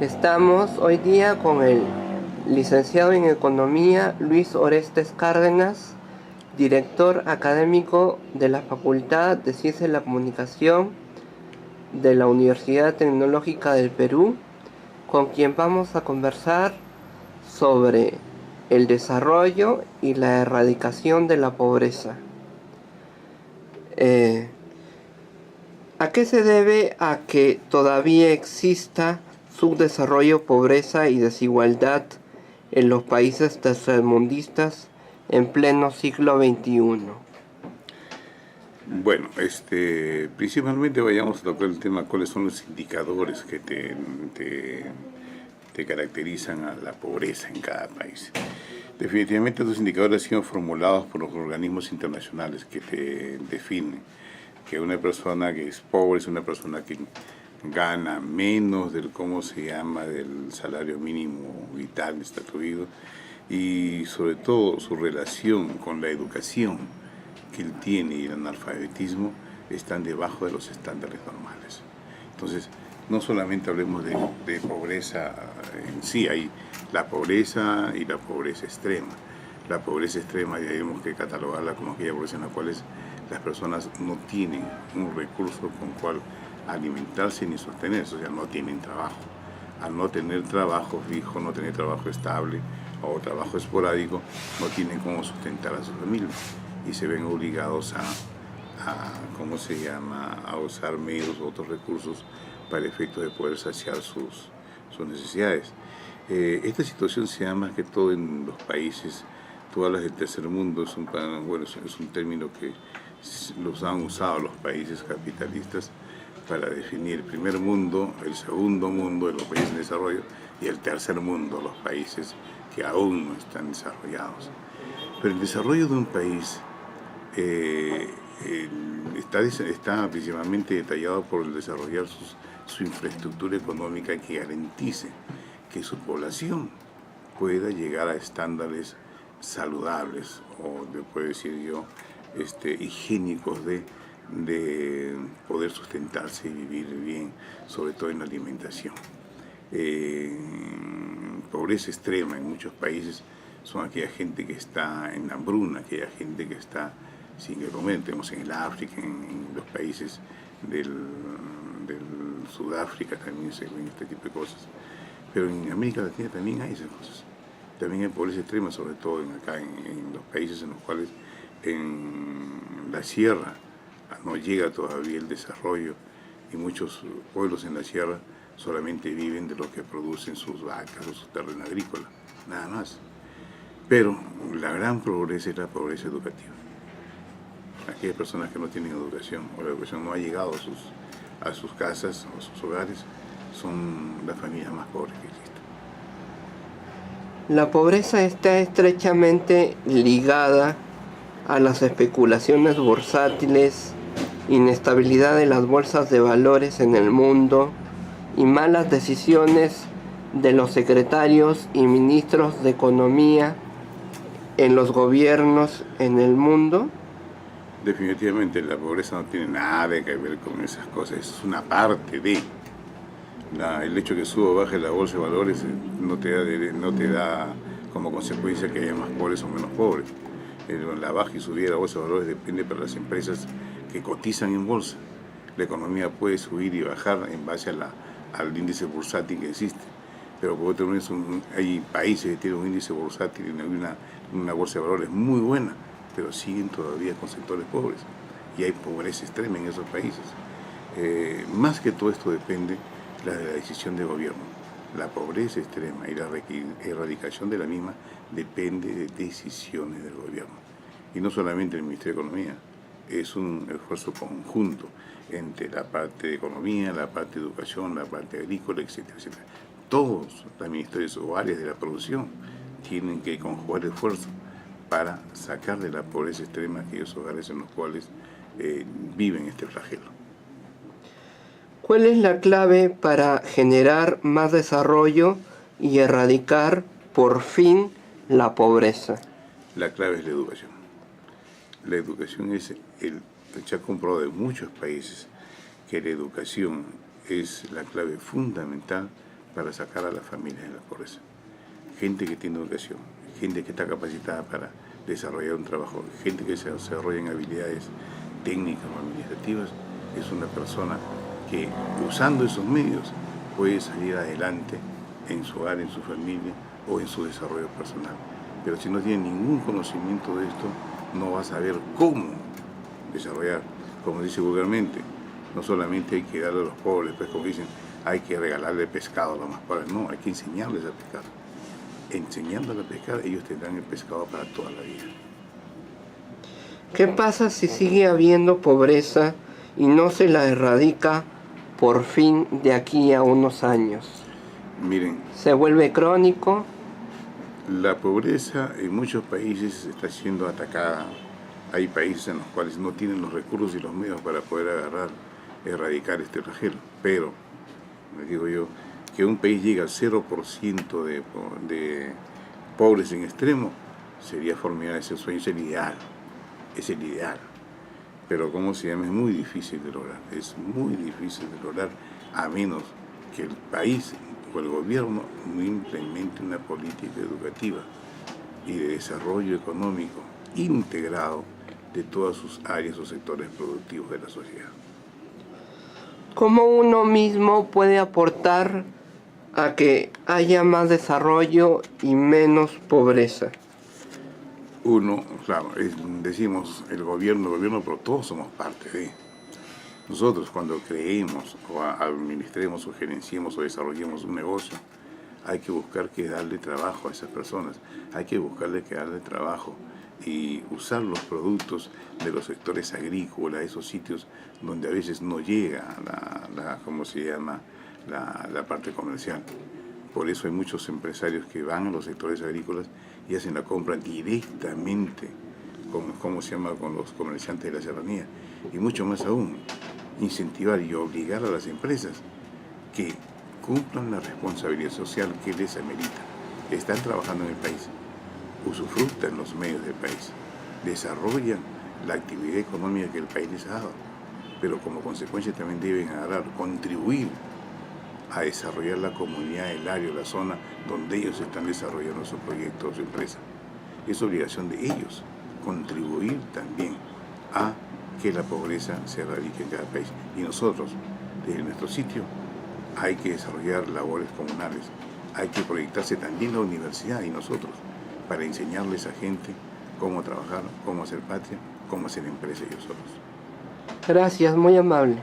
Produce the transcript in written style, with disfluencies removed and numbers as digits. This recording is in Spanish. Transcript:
Estamos hoy día con el licenciado en Economía Luis Orestes Cárdenas, director académico de la Facultad de Ciencias de la Comunicación de la Universidad Tecnológica del Perú, con quien vamos a conversar sobre el desarrollo y la erradicación de la pobreza. ¿A qué se debe a que todavía exista subdesarrollo, pobreza y desigualdad en los países tercermundistas en pleno siglo XXI? Bueno, principalmente vayamos a tocar el tema cuáles son los indicadores que te caracterizan a la pobreza en cada país. Definitivamente estos indicadores han sido formulados por los organismos internacionales que te definen que una persona que es pobre es una persona que gana menos del, del salario mínimo vital estatuido, y sobre todo su relación con la educación que él tiene y el analfabetismo están debajo de los estándares normales. Entonces, no solamente hablemos de pobreza en sí, hay la pobreza y la pobreza extrema. La pobreza extrema debemos que catalogarla como aquella pobreza en la cual las personas no tienen un recurso con cual alimentarse ni sostenerse, o sea, no tienen trabajo. Al no tener trabajo fijo, no tener trabajo estable o trabajo esporádico, no tienen cómo sustentar a su familia y se ven obligados a usar medios u otros recursos para el efecto de poder saciar sus necesidades. Esta situación se da más que todo en los países, tú hablas del tercer mundo, es un término que los han usado los países capitalistas para definir el primer mundo, el segundo mundo de los países en desarrollo y el tercer mundo, los países que aún no están desarrollados. Pero el desarrollo de un país está principalmente detallado por el desarrollar su infraestructura económica que garantice que su población pueda llegar a estándares saludables o, puedo decir yo, higiénicos de poder sustentarse y vivir bien, sobre todo en la alimentación. Pobreza extrema en muchos países son aquella gente que está en hambruna, aquella gente que está sin que comer. Tenemos en el África, en los países del Sudáfrica también se ven este tipo de cosas. Pero en América Latina también hay esas cosas. También hay pobreza extrema, sobre todo en los países en los cuales en la sierra no llega todavía el desarrollo y muchos pueblos en la sierra solamente viven de lo que producen sus vacas o su terreno agrícola, nada más. Pero la gran pobreza es la pobreza educativa. Aquellas personas que no tienen educación o la educación no ha llegado a sus casas o a sus hogares son las familias más pobres que existen. La pobreza está estrechamente ligada a las especulaciones bursátiles, inestabilidad de las bolsas de valores en el mundo y malas decisiones de los secretarios y ministros de Economía en los gobiernos en el mundo. Definitivamente la pobreza no tiene nada que ver con esas cosas, es una parte de... el hecho que suba o baje la bolsa de valores no te da como consecuencia que haya más pobres o menos pobres. La baja y subida de la bolsa de valores depende para las empresas que cotizan en bolsa. La economía puede subir y bajar en base al índice bursátil que existe. Pero por otro lado, hay países que tienen un índice bursátil y una bolsa de valores muy buena, pero siguen todavía con sectores pobres. Y hay pobreza extrema en esos países. Más que todo esto depende de la decisión de gobierno. La pobreza extrema y la erradicación de la misma depende de decisiones del gobierno. Y no solamente el Ministerio de Economía, es un esfuerzo conjunto entre la parte de economía, la parte de educación, la parte agrícola, etcétera, etcétera. Todos los ministerios o áreas de la producción tienen que conjugar esfuerzos para sacar de la pobreza extrema aquellos hogares en los cuales viven este flagelo. ¿Cuál es la clave para generar más desarrollo y erradicar por fin la pobreza? La clave es la educación. La educación se ha comprobado en muchos países que la educación es la clave fundamental para sacar a las familias de la pobreza. Gente que tiene educación, gente que está capacitada para desarrollar un trabajo, gente que se desarrolla en habilidades técnicas o administrativas, es una persona que usando esos medios puede salir adelante en su hogar, en su familia o en su desarrollo personal. Pero si no tiene ningún conocimiento de esto, no va a saber cómo desarrollar. Como dice vulgarmente, no solamente hay que darle a los pobres, pues como dicen, hay que regalarle pescado a los más pobres. No, hay que enseñarles a pescar. Enseñándoles a pescar, ellos tendrán el pescado para toda la vida. ¿Qué pasa si sigue habiendo pobreza y no se la erradica por fin de aquí a unos años? Miren, ¿Se vuelve crónico? la pobreza en muchos países está siendo atacada. Hay países en los cuales no tienen los recursos y los medios para poder erradicar este flagelo. Pero, les digo yo, que un país llegue al 0% de pobres en extremo, sería formidable ese sueño, es el ideal. Es el ideal. Pero, ¿cómo se llama? Es muy difícil de lograr. Es muy difícil de lograr, a menos que el país o el gobierno no implemente una política educativa y de desarrollo económico integrado de todas sus áreas o sectores productivos de la sociedad. ¿Cómo uno mismo puede aportar a que haya más desarrollo y menos pobreza? Uno, claro, decimos el gobierno, pero todos somos parte de. Nosotros cuando creemos o administremos o gerenciemos o desarrollemos un negocio, hay que buscar que darle trabajo a esas personas, hay que buscarle que darle trabajo y usar los productos de los sectores agrícolas, esos sitios donde a veces no llega ¿cómo se llama?, la parte comercial. Por eso hay muchos empresarios que van a los sectores agrícolas y hacen la compra directamente con los comerciantes de la serranía. Y mucho más aún, incentivar y obligar a las empresas que cumplan la responsabilidad social que les amerita. Están trabajando en el país, usufructan los medios del país, desarrollan la actividad económica que el país les ha dado, pero como consecuencia también deben contribuir a desarrollar la comunidad, el área, la zona donde ellos están desarrollando su proyecto o su empresa. Es obligación de ellos contribuir también a que la pobreza se erradique en cada país. Y nosotros, desde nuestro sitio, hay que desarrollar labores comunales, hay que proyectarse también la universidad y nosotros, para enseñarles a gente cómo trabajar, cómo hacer patria, cómo hacer empresa ellos solos. Gracias, muy amable.